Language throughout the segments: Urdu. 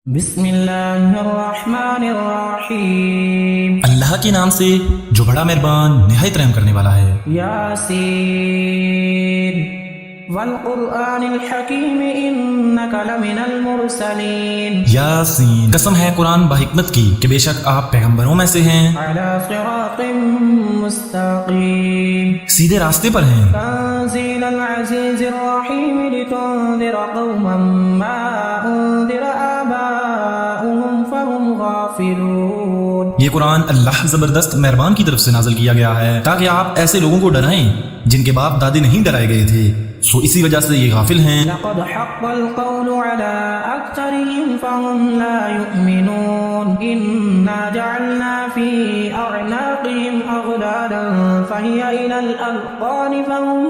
بسم اللہ الرحمن الرحیم۔ اللہ کے نام سے جو بڑا مہربان نہایت رحم کرنے والا ہے۔ یاسین والقرآن الحکیم انک لمن المرسلین۔ یاسین، قسم ہے قرآن باحکمت کی کہ بے شک آپ پیغمبروں میں سے ہیں، علی صراط مستقیم، سیدھے راستے پر ہیں۔ تنزیل العزیز الرحیم لتنذر قوما ما انذر آباؤهم فهم غافلون۔ یہ قرآن اللہ زبردست مہربان کی طرف سے نازل کیا گیا ہے تاکہ آپ ایسے لوگوں کو ڈرائیں جن کے باپ دادے نہیں ڈرائے گئے تھے، سو اسی وجہ سے یہ غافل ہیں۔ لقد حق القول على أكثرهم فهم لا يؤمنون إنا جعلنا في أعناقهم أغلالا فهي إلى الأذقان فهم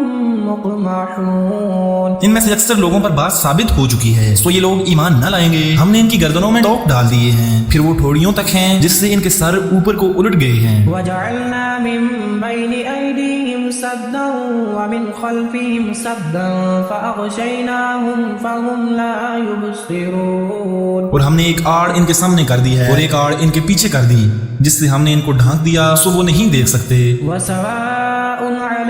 مقمحون۔ ان میں سے اکثر لوگوں پر بات ثابت ہو چکی ہے، سو یہ لوگ ایمان نہ لائیں گے۔ ہم نے ان کی گردنوں میں ٹوک ڈال دیے ہیں، پھر وہ ٹھوڑیوں تک ہیں جس سے ان کے سر اوپر کو الٹ گئے ہیں۔ وجعلنا من بين أيديهم سدا ومن خلفهم سدا فأغشيناهم فهم لا يبصرون۔ اور ہم نے ایک آڑ ان کے سامنے کر دی ہے اور ایک آڑ ان کے پیچھے کر دی جس سے ہم نے ان کو ڈھانک دیا سو وہ نہیں دیکھ سکتے۔ وسواء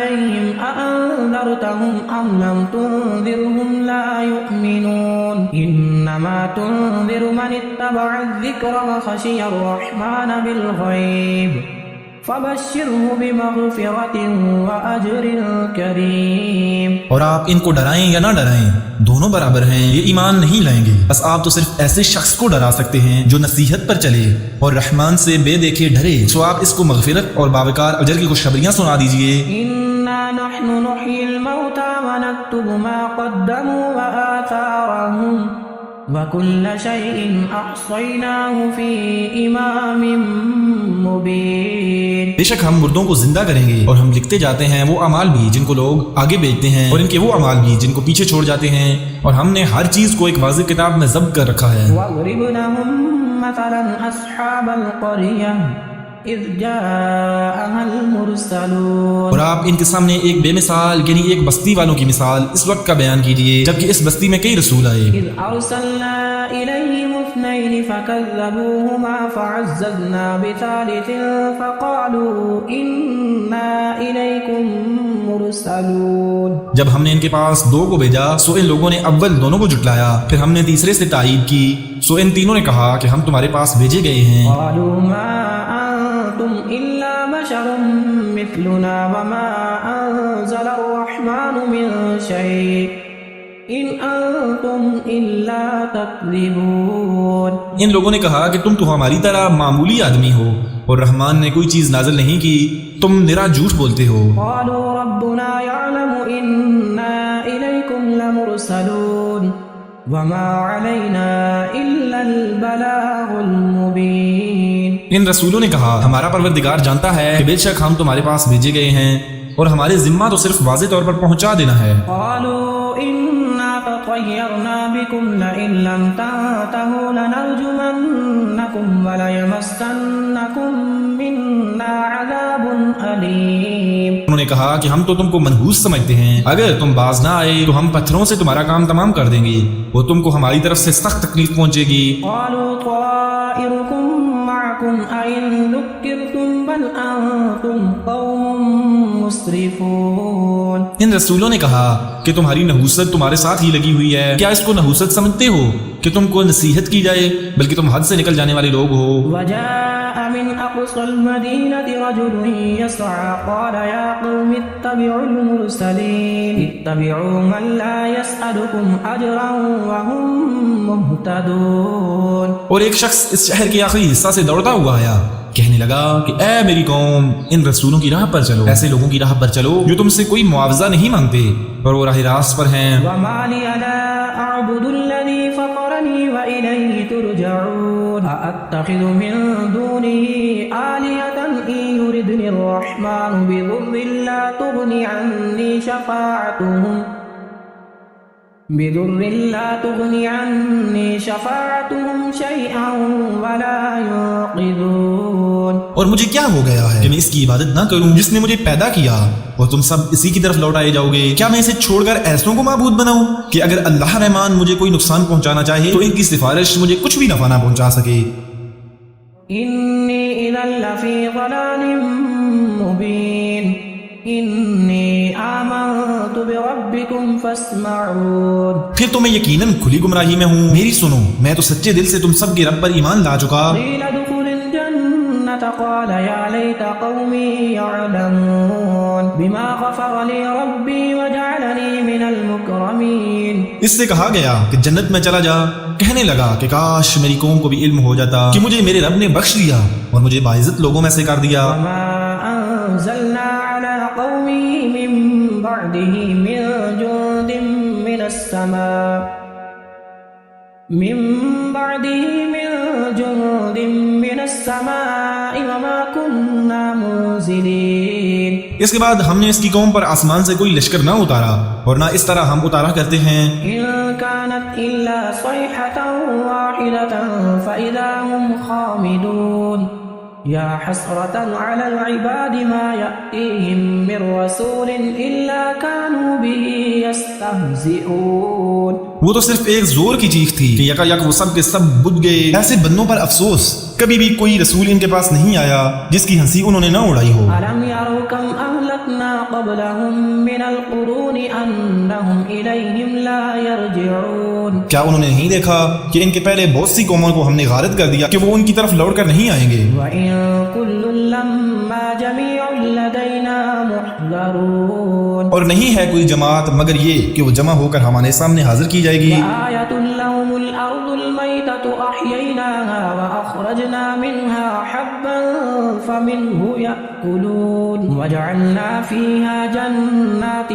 عليهم أأنذرتهم أم لم تنذرهم لا يؤمنون إنما تنذر من اتبع الذكر وخشي الرحمن بالغيب فبشره بمغفرة وأجر كريم۔ اور آپ ان کو ڈرائیں یا نہ ڈرائیں دونوں برابر ہیں، یہ ایمان نہیں لائیں گے، بس آپ تو صرف ایسے شخص کو ڈرا سکتے ہیں جو نصیحت پر چلے اور رحمان سے بے دیکھے ڈرے، سو آپ اس کو مغفرت اور باوقار اجر کی خوشخبریاں سنا دیجئے۔ إنا نحن نحيي الموتى ونكتب ما قدموا وآثارهم وكل شيء أحصيناه في إمام مبين۔ بے شک ہم مردوں کو زندہ کریں گے اور ہم لکھتے جاتے ہیں وہ اعمال بھی جن کو لوگ آگے بیچتے ہیں اور ان کے وہ اعمال بھی جن کو پیچھے چھوڑ جاتے ہیں، اور ہم نے ہر چیز کو ایک واضح کتاب میں ضبط کر رکھا ہے۔ واضرب لهم مثلا أصحاب القرية إذ جاءها المرسلون۔ اور آپ ان کے سامنے ایک بے مثال یعنی ایک بستی والوں کی مثال اس وقت کا بیان کیجئے جبکہ اس بستی میں کئی رسول آئے۔ إذ أرسلنا إليهم اثنين فكذبوهما فعززنا بثالث فقالوا إنا إليكم مرسلون۔ جب ہم نے ان کے پاس دو کو بھیجا سو ان لوگوں نے اول دونوں کو جھٹلایا، پھر ہم نے تیسرے سے تائید کی، سو ان تینوں نے کہا کہ ہم تمہارے پاس بھیجے گئے ہیں۔ قالوا ما أنتم إلا بشر مثلنا وما أنزل الرحمن من شيء إن أنتم إلا تكذبون۔ ان لوگوں نے کہا کہ تم تو ہماری طرح معمولی آدمی ہو اور رحمان نے کوئی چیز نازل نہیں کی، تم نرا جھوٹ بولتے ہو۔ قالوا ربنا يعلم إنا إليكم لمرسلون وما علينا إلا البلاغ المبين۔ ان رسولوں نے کہا ہمارا پروردگار جانتا ہے کہ بے شک ہم تمہارے پاس بھیجے گئے ہیں اور ہمارے ذمہ تو صرف واضح طور پر پہنچا دینا ہے۔ قالوا إنا تطيرنا بكم لئن لم تنتهوا لنرجمنكم وليمسنكم منا عذاب أليم۔ انہوں نے کہا کہ ہم تو تم کو منحوس سمجھتے ہیں، اگر تم باز نہ آئے تو ہم پتھروں سے تمہارا کام تمام کر دیں گے، وہ تم کو ہماری طرف سے سخت تکلیف پہنچے گی۔ قالوا طائركم معكم أئن ذكرتم بل أنتم قوم مسرفون۔ ان رسولوں نے کہا کہ تمہاری نحوست تمہارے ساتھ ہی لگی ہوئی ہے، کیا اس کو نحوست سمجھتے ہو کہ تم کو نصیحت کی جائے، بلکہ تم حد سے نکل جانے والے لوگ ہو۔ وجاء من أقصى المدينة رجل يسعى قال يا قوم اتبعوا المرسلين اتبعوا من لا يسألكم أجرا وهم مهتدون۔ اور ایک شخص اس شہر کے آخری حصہ سے دوڑتا ہوا آیا، کہنے لگا کہ اے میری قوم، ان رسولوں کی راہ پر چلو، ایسے لوگوں کی راہ پر چلو جو تم سے کوئی معاوضہ نہیں مانگتے اور وہ راہ راست پر ہیں۔ وما لي لا أعبد الذي فطرني وإليه ترجعون أأتخذ من دونه آلهة إن يردني الرحمن بضر لا تغني عني شفاعتهم شيئا ولا ينقذون۔ اور مجھے کیا ہو گیا ہے کہ میں اس کی عبادت نہ کروں جس نے مجھے پیدا کیا، اور تم سب اسی کی طرف لوٹائے جاؤ گے؟ کیا میں اسے چھوڑ کر ایسوں کو معبود بناؤں کہ اگر اللہ رحمان مجھے کوئی نقصان پہنچانا چاہے تو ان کی سفارش مجھے کچھ بھی نفع نہ پہنچا سکے؟ انی اذا لفی ضلال مبین انی آمنت بربکم فاسمعون۔ پھر تو میں یقیناً کھلی گمراہی میں ہوں، میری سنو، میں تو سچے دل سے تم سب کے رب پر ایمان لا چکا۔ قیل ادخل الجنة قال یا لیت قومی یعلمون بما غفر لی ربی وجعلنی من المکرمین۔ اس سے کہا گیا کہ جنت میں چلا جا، کہنے لگا کہ کاش میری قوم کو بھی علم ہو جاتا کہ مجھے میرے رب نے بخش دیا اور مجھے باعزت لوگوں میں سے کر دیا۔ وما انزلنا على قومه من بعده من جند من السماء وما كنا منزلين۔ اس کے بعد ہم نے اس کی قوم پر آسمان سے کوئی لشکر نہ اتارا اور نہ اس طرح ہم اتارا کرتے ہیں۔ إن كانت إلا صيحة واحدة فإذا هم خامدون يا حسرة على العباد ما يأتيهم من رسول إلا كانوا به يستهزئون۔ وہ تو صرف ایک زور کی چیخ تھی کہ یکا یک وہ سب کے سب بجھ گئے۔ ایسے بندوں پر افسوس، کبھی بھی کوئی رسول ان کے پاس نہیں آیا جس کی ہنسی انہوں نے نہ اڑائی ہو۔ ألم يروا كم أهلكنا قبلهم من القرون أنهم إليهم لا يرجعون۔ کیا انہوں نے نہیں دیکھا کہ ان کے پہلے بہت سی قوموں کو ہم نے غارت کر دیا کہ وہ ان کی طرف لوٹ کر نہیں آئیں گے؟ وَإِن كُلٌّ لَّمَّا جَمِيعٌ لَّدَيْنَا مُحْضَرُونَ۔ اور نہیں ہے کوئی جماعت مگر یہ کہ وہ جمع ہو کر ہمارے سامنے حاضر کی جائے گی۔ وَآيَةٌ لَّهُمُ الْأَرْضُ الْمَيْتَةُ أَحْيَيْنَاهَا وَأَخْرَجْنَا مِنْهَا حَبًّا فَمِنْهُ يَأْكُلُونَ وَجَعَلْنَا فِيهَا جَنَّاتٍ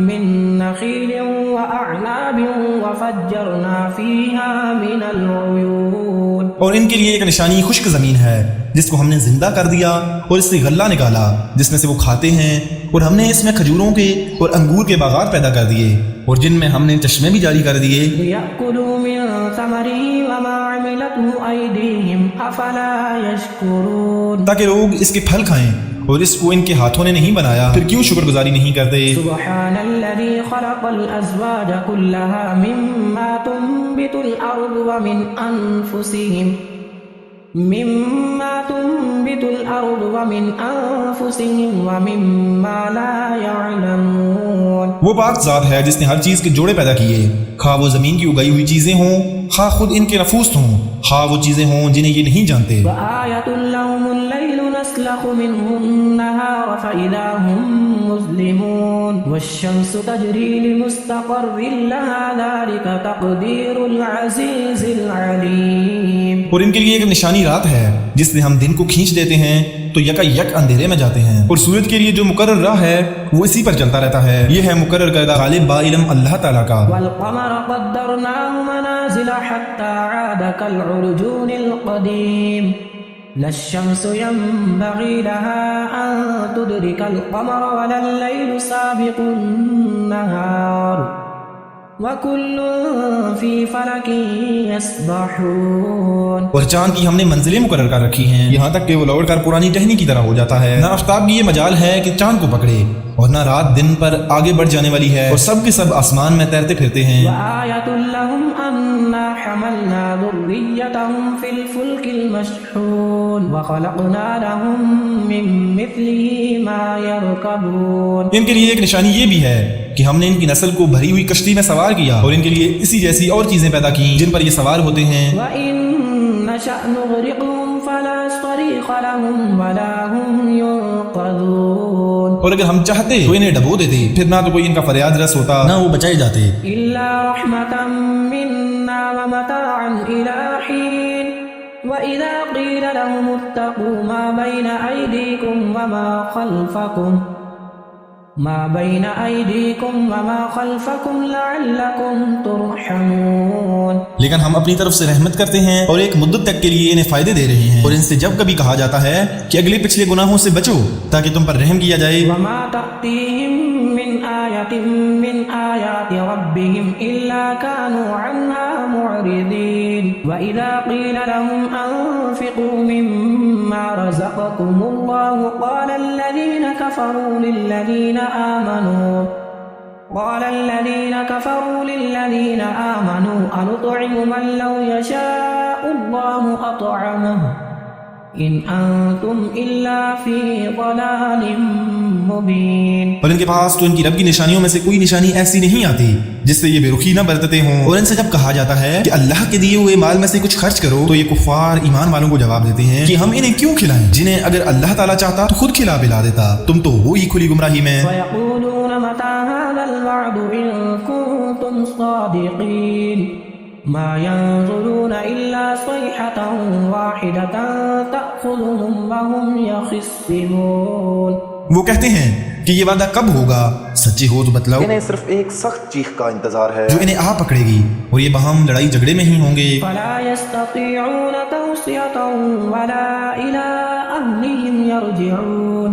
مِّن نَّخِيلٍ وَأَعْنَابٍ وَفَجَّرْنَا فِيهَا مِنَ الْعُيُونِ۔ اور ان کے لیے ایک نشانی خشک زمین ہے جس کو ہم نے زندہ کر دیا اور اس سے غلہ نکالا جس میں سے وہ کھاتے ہیں، اور ہم نے اس میں کھجوروں کے اور انگور کے باغات پیدا کر دیے اور جن میں ہم نے چشمے بھی جاری کر دیے۔ لِيَأْكُلُوا مِن ثَمَرِهِ وَمَا عَمِلَتْهُ أَيْدِيهِمْ أَفَلَا يَشْكُرُونَ۔ تاکہ لوگ اس کے پھل کھائیں، اور اس کو ان کے ہاتھوں نے نہیں بنایا، پھر کیوں شکر گزاری نہیں کرتے؟ سبحان الذي خلق الأزواج كلها مما تنبت الأرض ومن أنفسهم ومما لا يعلمون۔ وہ پاک ذات ہے جس نے ہر چیز کے جوڑے پیدا کیے، خواہ وہ زمین کی اگائی ہوئی چیزیں ہوں، خواہ خود ان کے نفوس ہوں، خواہ وہ چیزیں ہوں جنہیں یہ نہیں جانتے۔ وآية لهم الليل نسلخ منه النهار فإذا هم مظلمون والشمس تجري لمستقر لها ذلك تقدير العزيز العليم۔ اور ان کے لیے ایک نشانی رات ہے جس سے ہم دن کو کھینچ دیتے ہیں تو یکا یک اندھیرے میں جاتے ہیں، اور سورج کے لیے جو مقرر راہ ہے وہ اسی پر چلتا رہتا ہے۔ یہ ہے مقرر کردہ غالب با علم اللہ تعالیٰ کا۔ والقمر قدرناه منازل حتى عاد كالعرجون القديم لا الشمس ينبغي لها أن تدرك القمر ولا الليل سابق النهار وَكُلٌّ فِي فَلَكٍ يَسْبَحُونَ۔ اور چاند کی ہم نے منزلیں مقرر کر رکھی ہیں یہاں تک کہ وہ لوٹ کر پرانی ٹہنی کی طرح ہو جاتا ہے۔ نہ آفتاب کی یہ مجال ہے کہ چاند کو پکڑے، اور نہ رات دن پر آگے بڑھ جانے والی ہے، اور سب کے سب آسمان میں تیرتے پھرتے ہیں۔ وَآيَةٌ لَّهُمْ أَنَّا حَمَلْنَا ذُرِّيَّتَهُمْ فِي الْفُلْكِ الْمَشْحُونِ وَخَلَقْنَا لَهُم مِّن مِّثْلِهِ مَا يَرْكَبُونَ۔ ان کے لیے ایک نشانی یہ بھی ہے کہ ہم نے ان کی نسل کو بھری ہوئی کشتی میں سوار کیا اور ان کے لیے اسی جیسی اور چیزیں پیدا کی جن پر یہ سوار ہوتے ہیں۔ وَإِن نَّشَأْ نُغْرِقْهُمْ فَلَا صَرِيخَ لَهُمْ وَلَا هُمْ يُنقَذُونَ۔ اور اگر ہم چاہتے تو انہیں ڈبو دیتے، پھر نہ تو کوئی ان کا فریاد رس ہوتا نہ وہ بچائے جاتے۔ إِلَّا رَحْمَةً مِّنَّا وَمَتَاعًا إِلَىٰ حِينٍ وَإِذَا قِيلَ لَهُمُ اتَّقُوا مَا بَيْنَ أَيْدِيكُمْ وَمَا خَلْفَكُمْ ما بين أيديكم وما خلفكم لعلكم ترحمون. لیکن ہم اپنی طرف سے رحمت کرتے ہیں اور ایک مدت تک کے لیے انہیں فائدے دے رہے ہیں، اور ان سے جب کبھی کہا جاتا ہے کہ اگلے پچھلے گناہوں سے بچو تاکہ تم پر رحم کیا جائے، وما تأتيهم من آية من آيات ربهم إلا كانوا عنها معرضين. وإذا قيل لهم أنفقوا مما رزقكم الله قال الذين كفروا للذين آمنوا أنطعم من لو يشاء الله أطعمه إن أنتم إلا في ضلال مبين. اور ان کے پاس تو ان کی رب کی نشانیوں میں سے کوئی نشانی ایسی نہیں آتی جس سے یہ بے رخی نہ برتتے ہوں. اور ان سے جب کہا جاتا ہے کہ اللہ کے دیے ہوئے مال میں سے کچھ خرچ کرو تو یہ کفار ایمان والوں کو جواب دیتے ہیں کہ ہم انہیں کیوں کھلائیں جنہیں اگر اللہ تعالیٰ چاہتا تو خود کھلا پلا دیتا، تم تو وہی کھلی گمراہی میں. ويقولون متى هذا الوعد إن كنتم صادقين ما ينظرون إلا صيحة واحدة تأخذهم وهم يخصمون. وہ کہتے ہیں کہ یہ وعدہ کب ہوگا، سچے ہو تو بتلاؤ. انہیں صرف ایک سخت چیخ کا انتظار ہے جو انہیں آ پکڑے گی اور یہ باہم لڑائی جھگڑے میں ہی ہوں گے. فلا يستطيعون توصية ولا إلى أهلهم يرجعون.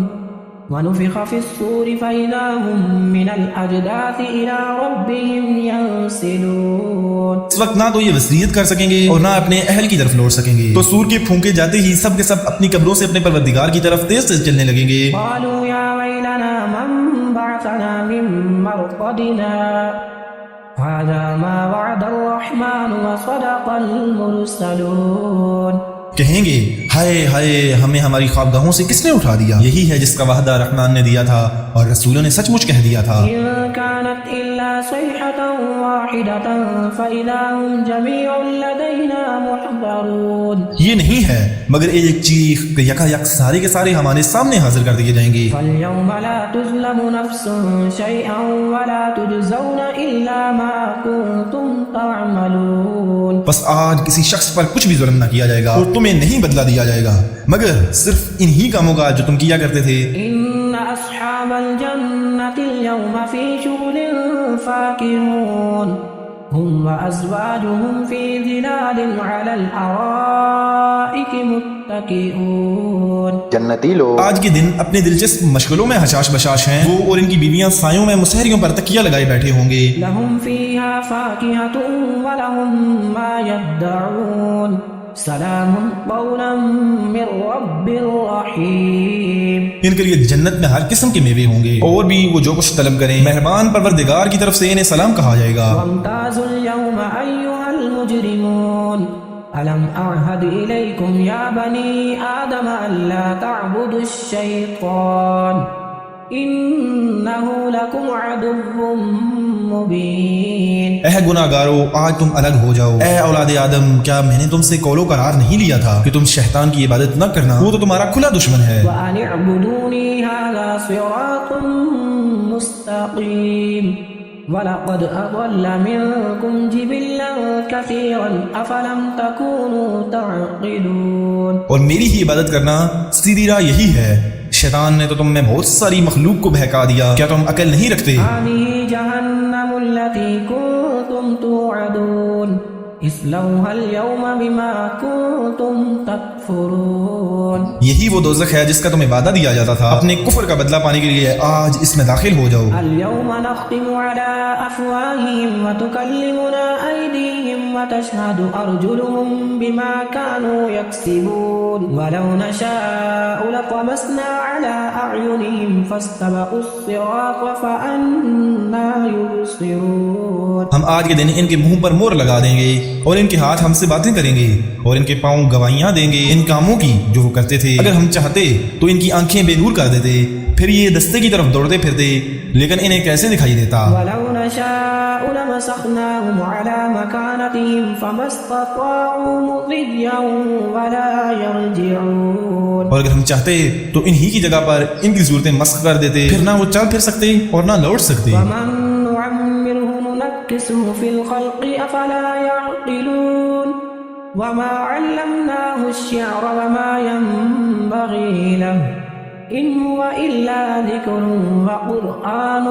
ونفخ في الصور فإذا هم من الأجداث إلى ربهم ينسلون. اس وقت نہ تو یہ وصیت کر سکیں گے اور نہ اپنے اہل کی طرف لوٹ سکیں گے، تو سور کے پھونکے جاتے ہی سب کے سب اپنی قبروں سے اپنے پروردگار کی طرف تیز تیز چلنے لگیں گے. قالوا يا ويلنا من بعثنا من مرقدنا هذا ما وعد الرحمن وصدق المرسلون. کہیں گے ہائے ہائے ہمیں ہماری خوابگاہوں سے کس نے اٹھا دیا، یہی ہے جس کا وعدہ رحمان نے دیا تھا اور رسولوں نے سچ مچ کہہ دیا تھا. إن كانت إلا صيحة واحدة فإذا هم جميع لدينا محضرون. یہ نہیں ہے مگر ایک چیخ کہ یکا یک سارے کے سارے ہمارے سامنے حاضر کر دیے جائیں گے. فاليوم لا تظلم نفس شيئا ولا تجزون إلا ما كنتم تعملون. بس آج کسی شخص پر کچھ بھی ظلم نہ کیا جائے گا اور تمہیں نہیں بدلہ دیا جائے گا مگر صرف انہی کاموں کا جو تم کیا کرتے تھے. إن أصحاب الجنة اليوم في شغل فاكهون هم وأزواجهم في ظلال على الأرائك متكئون. جنتی لوگ آج کے دن اپنے دلچسپ مشغلوں میں حشاش بشاش ہیں، وہ اور ان کی بیویاں سایوں میں مسہریوں پر تکیہ لگائے بیٹھے ہوں گے. لهم فيها فاكهة ولهم ما يدعون سلام قولا من رب رحیم. ان کے لیے جنت میں ہر قسم کے میوے ہوں گے اور بھی وہ جو کچھ طلب کریں، مہربان پروردگار کی طرف سے انہیں سلام کہا جائے گا. وامتازوا اليوم أيها المجرمون ألم أعهد إليكم يا بني آدم ألا تعبدوا الشيطان إنه لكم عدو مبين. اے گناہگارو آج تم الگ ہو جاؤ. اے اولاد آدم کیا میں نے تم سے قول و قرار نہیں لیا تھا کہ تم شیطان کی عبادت نہ کرنا، وہ تو تمہارا کھلا دشمن ہے. وأن اعبدوني هذا صراط مستقيم وَلَقَدْ أَضَلَّ مِنْكُمْ جِبِلًّا كَثِيرًا أَفَلَمْ تَكُونُوا تَعْقِلُونَ. اور میری ہی عبادت کرنا سیدھی راہ یہی ہے. شیطان نے تو تم میں بہت ساری مخلوق کو بہکا دیا، کیا تم عقل نہیں رکھتے؟ هَذِهِ جَهَنَّمُ الَّتِي كُنْتُمْ تُوعَدُونَ اصلوها اليوم بما كنتم تكفرون. یہی وہ دوزخ ہے جس کا تمہیں وعدہ دیا جاتا تھا، اپنے کفر کا بدلہ پانے کے لیے آج اس میں داخل ہو جاؤ. اليوم نختم على أفواههم وتكلمنا أيديهم وتشهد أرجلهم بما كانوا يكسبون ولو نشاء لطمسنا على أعينهم فاستبقوا الصراط فأنى يبصرون. ہم آج کے دن ان کے منہ پر مور لگا دیں گے اور ان کے ہاتھ ہم سے باتیں کریں گے اور ان کے پاؤں گواہیاں دیں گے ان کاموں کی جو وہ کرتے تھے. اگر ہم چاہتے تو ان کی آنکھیں بے نور کر دیتے، پھر یہ دستے کی طرف دوڑتے پھرتے، لیکن انہیں کیسے دکھائی دیتا. ولو نشاء لمسخناهم على مكانتهم فما استطاعوا مضيا ولا يرجعون. اور اگر ہم چاہتے تو انہی کی جگہ پر ان کی صورتیں مسخ کر دیتے، پھر نہ وہ چل پھر سکتے اور نہ لوٹ سکتے. ومن نعمره ننكسه في الخلق أفلا يعقلون وما علمناه الشعر وما ينبغي له إن هو إلا ذكر وقرآن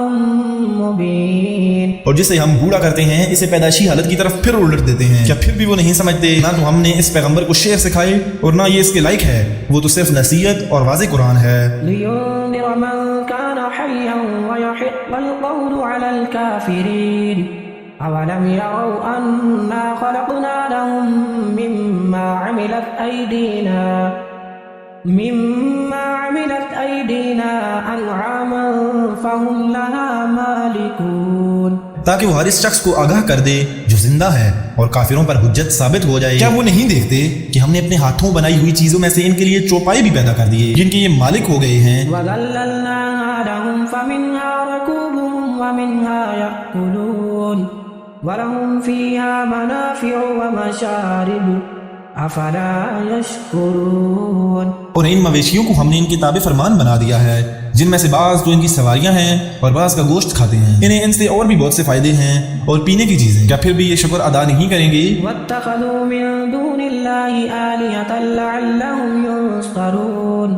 مبين. اور جسے ہم بوڑھا کرتے ہیں اسے پیدائشی حالت کی طرف پھر الٹ دیتے ہیں. کیا پھر بھی وہ نہیں سمجھتے؟ نہ تو ہم نے اس پیغمبر کو شعر سکھائے اور نہ یہ اس کے لائق ہے. وہ تو صرف نصیحت اور واضح قرآن ہے. لينذر من كان حيا ويحق القول على الكافرين. أولم يروا أنا خلقنا لهم مما عملت أيدينا أنعاما فهم لها مالكون. تاکہ وہ ہر اس شخص کو آگاہ کر دے جو زندہ ہے اور کافروں پر حجت ثابت ہو جائے. کیا وہ نہیں دیکھتے کہ ہم نے اپنے ہاتھوں بنائی ہوئی چیزوں میں سے ان کے لیے چوپائے بھی پیدا کر دیے جن کے یہ مالک ہو گئے ہیں. وَذَلَّلْنَاهَا لَهُمْ فَمِنْهَا رَكُوبُهُمْ وَمِنْهَا يَأْكُلُونَ وَلَهُمْ فِيهَا مَنَافِعُ وَمَشَارِبُ أَفَلَا يَشْكُرُونَ. اور ان مویشیوں کو ہم نے ان کے تابع فرمان بنا دیا ہے جن میں سے بعض تو ان کی سواریاں ہیں اور بعض کا گوشت کھاتے ہیں. انہیں ان سے اور بھی بہت سے فائدے ہیں اور پینے کی چیزیں. کیا پھر بھی یہ شکر ادا نہیں کریں گے؟ وَاتَّخَذُوا مِن دُونِ اللَّهِ آلِهَةً لَعَلَّهُمْ يُنصَرُونَ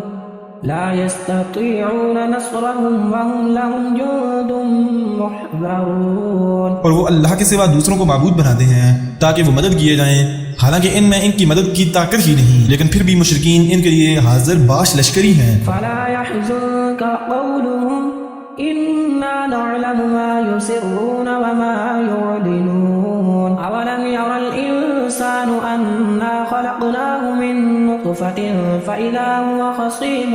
لَا يَسْتَطِيعُونَ نَصْرَهُمْ وَهُمْ لَهُمْ جُندٌ مُحْضَرُونَ. اور وہ اللہ کے سوا دوسروں کو معبود بناتے ہیں تاکہ وہ مدد کیے جائیں، حالانکہ ان میں ان کی مدد کی طاقت ہی نہیں، لیکن پھر بھی مشرکین ان کے لیے حاضر باش لشکری ہیں. فَلَا يَحْزُنكَ قَوْلُهُمْ إِنَّا نَعْلَمُ مَا يُسِرُّونَ وَمَا يُعْلِنُونَ أَوَلَمْ يَرَ الْإِنسَانُ أَنَّا خَلَقْنَاهُ مِن نُّطْفَةٍ فَإِذَا هُوَ خَصِيمٌ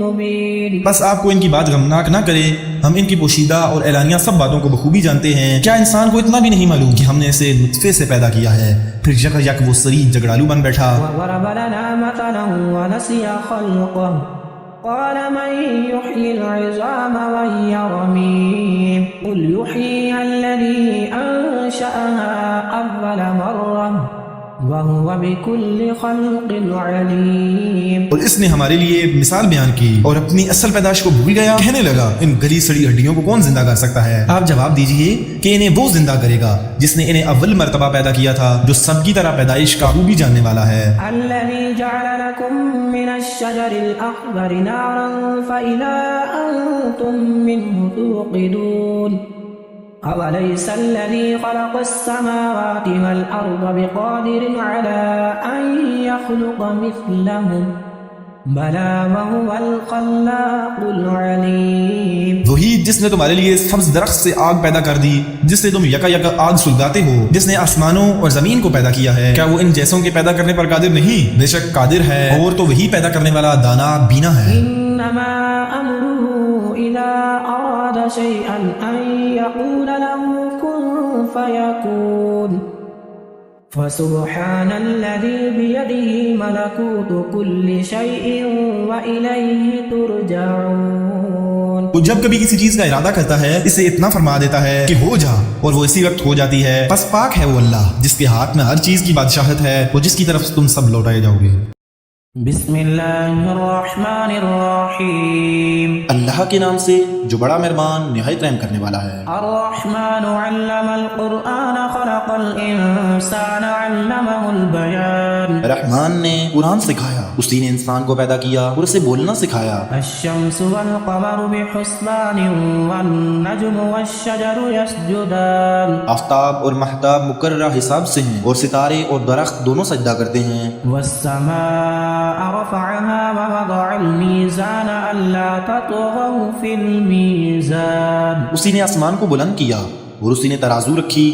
مُّبِينٌ. بس آپ کو ان کی بات غمناک نہ کرے، ہم ان کی پوشیدہ اور اعلانیہ سب باتوں کو بخوبی جانتے ہیں. کیا انسان کو اتنا بھی نہیں معلوم کہ ہم نے اسے نطفے سے پیدا کیا ہے پھر یک یک وہ سری جگڑالو بن بیٹھا. وَضَرَبَ لَنَا مَثَلًا وَنَسِيَ خَلْقَهُ قَالَ مَن يُحْيِي الْعِظَامَ وَهِيَ رَمِيمٌ قُلْ يُحْيِيهَا الَّذِي أَنشَأَهَا أَوَّلَ مَرَّةٍ وَهُوَ بِكُلِّ خَلْقٍ عَلِيمٌ. اور اس نے ہمارے لیے مثال بیان کی اور اپنی اصل پیدائش کو بھول گیا. کہنے لگا ان گلی سڑی ہڈیوں کو کون زندہ کر سکتا ہے؟ آپ جواب دیجئے کہ انہیں وہ زندہ کرے گا جس نے انہیں اول مرتبہ پیدا کیا تھا، جو سب کی طرح پیدائش کا خوبی جاننے والا ہے. الَّذِي جَعَلَ لَكُم مِّنَ الشَّجَرِ الْأَخْضَرِ نَارًا فَإِذَا أَنتُم مِّنْهُ تُوقِدُونَ. أَوَلَيْسَ الَّذِي خَلَقَ السَّمَاوَاتِ وَالْأَرْضَ بِقَادِرٍ عَلَىٰ أَن يَخْلُقَ مِثْلَهُم بَلَىٰ وَهُوَ الْخَلَّاقُ الْعَلِيمُ. وہی جس نے تمہارے لیے سبز درخت سے آگ پیدا کر دی جس سے تم یکا یکا آگ سلگاتے ہو، جس نے آسمانوں اور زمین کو پیدا کیا ہے. کیا وہ ان جیسوں کے پیدا کرنے پر قادر نہیں؟ بے شک قادر ہے، اور تو وہی پیدا کرنے والا دانا بینا ہے. إِنَّمَا أَمْرُهُ إِذَا أَرَادَ شَيْئًا أَن يَقُولَ لَهُ كُن فَيَكُونُ. فَسُبْحَانَ الَّذِي بِيَدِهِ مَلَكُوتُ كُلِّ شَيْءٍ وَإِلَيْهِ تُرْجَعُونَ. وہ جب کبھی کسی چیز کا ارادہ کرتا ہے اسے اتنا فرما دیتا ہے کہ ہو جا، اور وہ اسی وقت ہو جاتی ہے. بس پاک ہے وہ اللہ جس کے ہاتھ میں ہر چیز کی بادشاہت ہے، وہ جس کی طرف تم سب لوٹائے جاؤ گے. بسم اللہ الرحمن الرحیم. اللہ کے نام سے جو بڑا مہربان نہایت رحم کرنے والا ہے. الرحمن علم القرآن خلق الانسان علمہ البیان. رحمان نے قرآن سکھایا، اسی نے انسان کو پیدا کیا اور اسے بولنا سکھایا. الشمس والقمر بحسبان والنجم والشجر يسجدان. آفتاب اور مہتاب مقررہ حساب سے ہیں اور ستارے اور درخت دونوں سجدہ کرتے ہیں. والسماء رفعها ووضع الميزان ألا تطغوا في الميزان. اسی نے آسمان کو بلند کیا اور اسی نے ترازو رکھی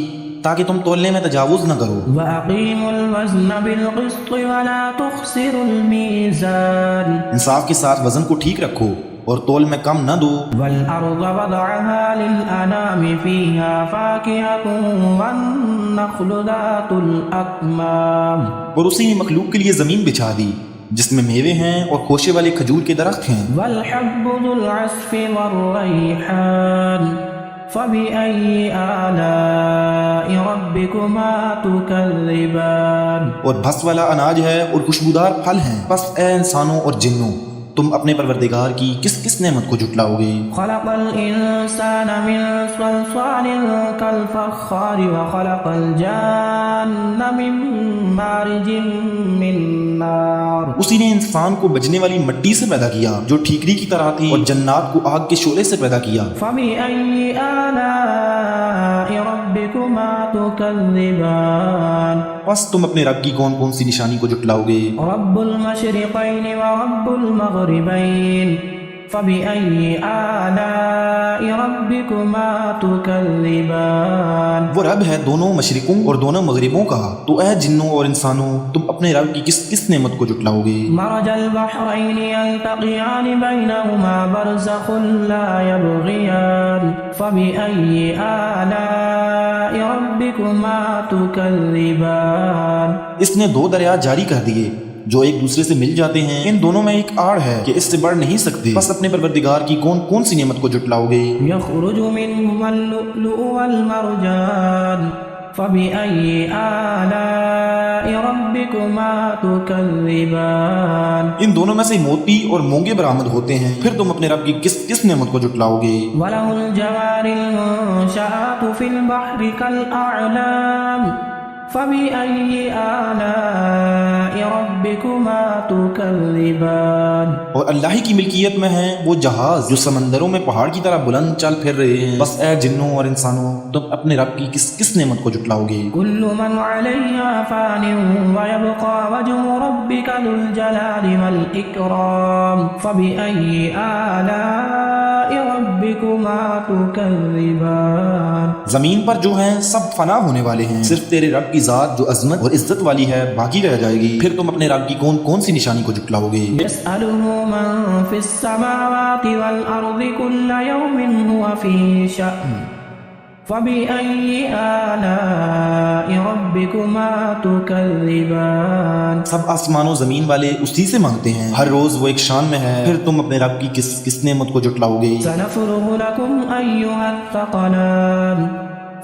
تاکہ تم تولنے میں تجاوز نہ کرو. وَأَقِيمُوا الْوَزْنَ بِالْقِسْطِ وَلَا تُخْسِرُوا الْمِيزَانَ. انصاف کے ساتھ وزن کو ٹھیک رکھو اور تول میں کم نہ دو. وَالْأَرْضَ وَضَعَهَا لِلْأَنَامِ فِيهَا فَاكِهَةٌ وَالنَّخْلُ ذَاتُ الْأَكْمَامِ. اور اسی نے مخلوق کے لیے زمین بچھا دی جس میں میوے ہیں اور خوشے والے کھجور کے درخت ہیں. وَالْحَبُّ ذُو الْعَصْفِ وَالرَّيْحَانُ فَبِأَيِّ آلَاءِ رَبِّكُمَا تُكَذِّبَانِ. اور بھس والا اناج ہے اور خوشبودار پھل ہیں. پس اے انسانوں اور جنوں، تم اپنے پروردگار کی کس کس نعمت کو جھٹلاؤ گے؟ خلق الإنسان من صلصال كالفخار وخلق الجان من مارج من نار. اسی نے انسان کو بجنے والی مٹی سے پیدا کیا جو ٹھیکری کی طرح تھی، اور جنات کو آگ کے شعلے سے پیدا کیا. فبأي آلاء ربكما تكذبان. بس تم اپنے رب کی کون کون سی نشانی کو جھٹلاؤ گے؟ رب المشرقين ورب المغربين. فبأي آلاء ربكما تكذبان. وہ رب ہے دونوں مشرقوں اور دونوں مغربوں کا، تو اے جنوں اور انسانوں تم اپنے رب کی کس کس نعمت کو جھٹلاؤ گے؟ مرج البحرين يلتقيان بينهما برزخ لا يبغيان. فبأي آلاء ربكما تكذبان. اس نے دو دریا جاری کر دیے جو ایک دوسرے سے مل جاتے ہیں، ان دونوں میں ایک آڑ ہے کہ اس سے بڑھ نہیں سکتے. بس اپنے پروردگار کی کون کون سی نعمت کو جھٹلاؤ گے؟ يخرج منهما اللؤلؤ والمرجان. فبأي آلاء ربكما تكذبان. ان دونوں میں سے موتی اور مونگے برآمد ہوتے ہیں، پھر تم اپنے رب کی کس کس نعمت کو جھٹلاؤ گے؟ وله الجوار المنشآت في البحر كالأعلام. فبأي آلاء ربكما تكذبان. اور اللہ ہی کی ملکیت میں ہیں وہ جہاز جو سمندروں میں پہاڑ کی طرح بلند چل پھر رہے ہیں. بس اے جنوں اور انسانوں تم اپنے رب کی کس کس نعمت کو جھٹلاؤ گے؟ كل من عليها فان ويبقى وجه ربك ذو الجلال والإكرام. فبأي آلاء ربكما تكذبان. زمین پر جو ہیں سب فنا ہونے والے ہیں، صرف تیرے رب کی ذات جو عظمت اور عزت والی ہے باقی رہ جائے گی. پھر تم اپنے رب کی کون کون سی نشانی کو جھٹلاؤ گے؟ يسأله من في السماوات والأرض كل يوم هو في شأن. فبأي آلاء ربكما تكذبان. سب آسمان و زمین والے اسی سے مانگتے ہیں، ہر روز وہ ایک شان میں ہے. پھر تم اپنے رب کی کس کس نعمت کو جھٹلاؤ گے؟ سنفرغ لكم أيها الثقلان.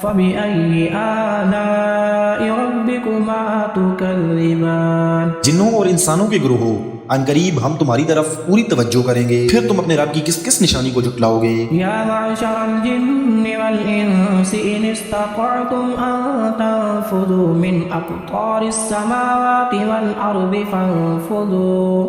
فبأي آلاء ربكما تكذبان. جنوں اور انسانوں کے گروہوں ان قریب ہم تمہاری طرف پوری توجہ کریں گے. پھر تم اپنے رب کی کس کس نشانی کو جھٹلاؤ گے؟ يا معشر الجن والإنس إن استطعتم أن تنفذوا من أقطار السماوات والأرض فانفذوا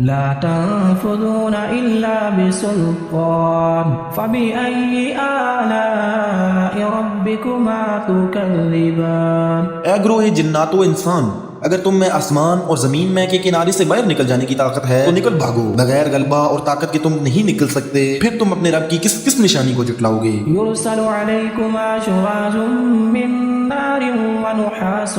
لا تنفذون إلا بسلطان. فبأي آلاء ربكما تكذبان. اے گروہ جنات و انسان، اگر تم میں آسمان اور زمین میں کے کنارے سے باہر نکل جانے کی طاقت ہے تو نکل بھاگو. بغیر غلبہ اور طاقت کے تم نہیں نکل سکتے. پھر تم اپنے رب کی کس کس نشانی کو جھٹلاؤ گے؟ يرسل عليكما شواظ من نار ونحاس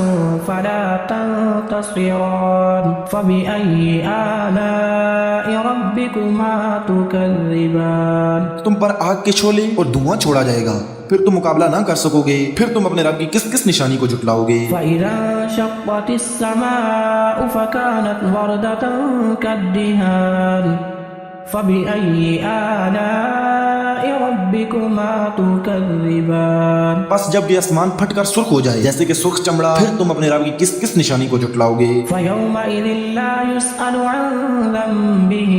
فلا تنتصران. فبأي آلاء ربكما تكذبان. تم پر آگ کے شعلے اور دھواں چھوڑا جائے گا، پھر تم مقابلہ نہ کر سکو گے. پھر تم اپنے رب کی کس کس نشانی کو جھٹلاؤ گے؟ فإذا انشقت السماء فكانت وردة كالدهان. فبأي آلاء ربكما تكذبان. بس جب یہ آسمان پھٹ کر سرخ ہو جائے جیسے کہ سرخ چمڑا، پھر تم اپنے رب کی کس کس نشانی کو جھٹلاؤ گے؟ فيومئذ لا يسأل عن ذنبه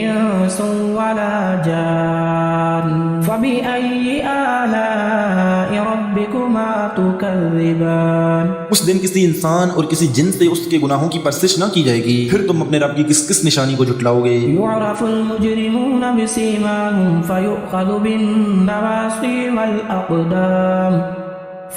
إنس ولا جان. فبأي آلاء ربكما تكذبان. اس دن کسی انسان اور کسی جن سے اس کے گناہوں کی پرسش نہ کی جائے گی. پھر تم اپنے رب کی کس کس نشانی کو جھٹلاؤ گے؟ يعرف المجرمون بسيماهم فيؤخذ بالنواصي والأقدام.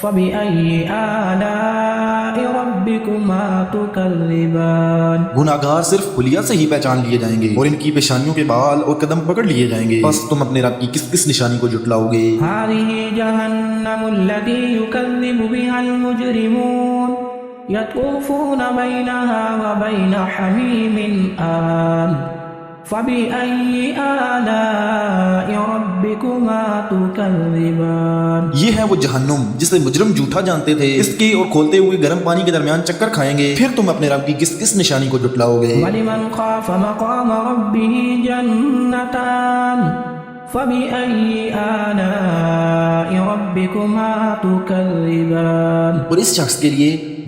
فبأي آلاء ربكما تكذبان. گناہگار صرف خلیہ سے ہی پہچان لیے جائیں گے اور ان کی پیشانیوں کے بال اور قدم پکڑ لیے جائیں گے. بس تم اپنے رب کی کس کس نشانی کو جھٹلاؤ گے؟ هذه جهنم التي يكذب بها المجرمون يطوفون بينها وبين حميم آن. فبأي آلاء ربكما تكذبان. یہ ہے وہ جہنم جسے مجرم جھوٹا جانتے تھے، اس کے اور کھولتے ہوئے گرم پانی کے درمیان چکر کھائیں گے. پھر تم اپنے رب کی کس کس نشانی کو جھٹلاؤ گے؟ ولمن خاف مقام ربه جنتان. فبأي آلاء ربكما تكذبان. اور اس شخص کے لیے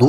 2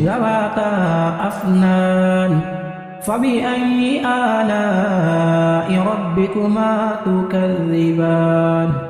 ذواتا أفنان فبأي آلاء ربكما تكذبان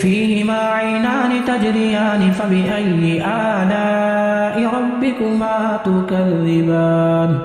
فيهما عينان تجريان فبأي آلاء ربكما تكذبان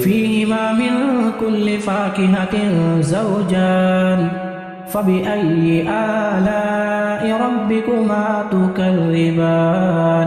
فيهما من كل فاكهة زوجان فبأي آلاء ربكما تكذبان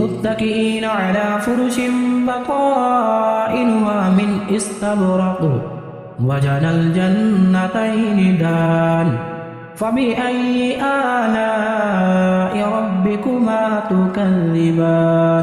متكئين على فرش بطائنها من استبرق وجنى الجنتين دان فبأي آلاء ربكما تكذبان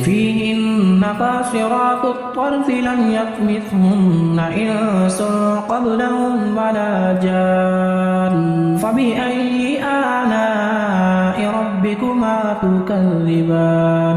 فيهن قاصرات الطرف لم يطمثهن إنس قبلهم ولا جان فبأي آلاء ربكما تكذبان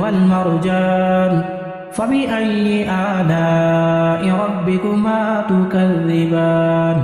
والمرجان فبأي آلاء ربكما تكذبان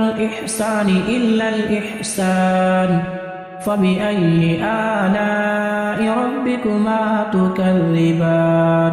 الإحسان إلا الإحسان فبأي آلاء ربكما تكذبان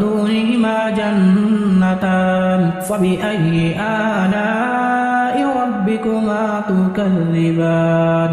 دونهما جنتان فبأي آلاء ربكما تكذبان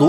2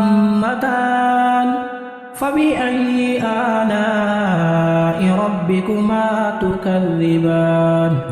مدهامتان فبأي آلاء ربكما تكذبان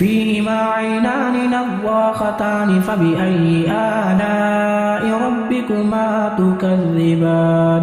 فيهما عينان نضاختان فبأي آلاء ربكما تكذبان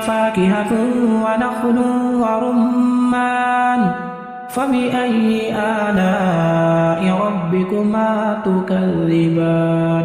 فاكهة ونخل ورمان فبأي آلاء ربكما تكذبان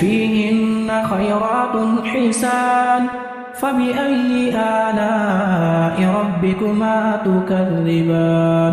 فيهن خيرات حسان فبأي آلاء ربكما تكذبان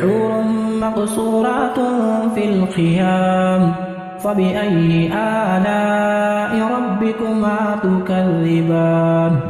حور مقصورات في الخيام فبأي آلاء ربكما تكذبان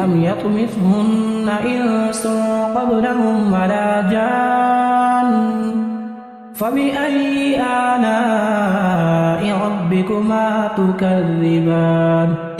لم يطمثهن إنس قبلهم ولا جان فبأي آلاء ربكما تكذبان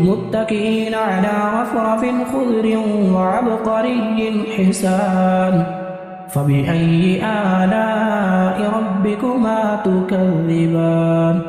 متكئين على رفرف خضر وعبقري حسان فبأي آلاء ربكما تكذبان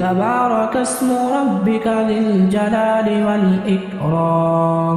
تبارك اسم ربك ذي الجلال والإكرام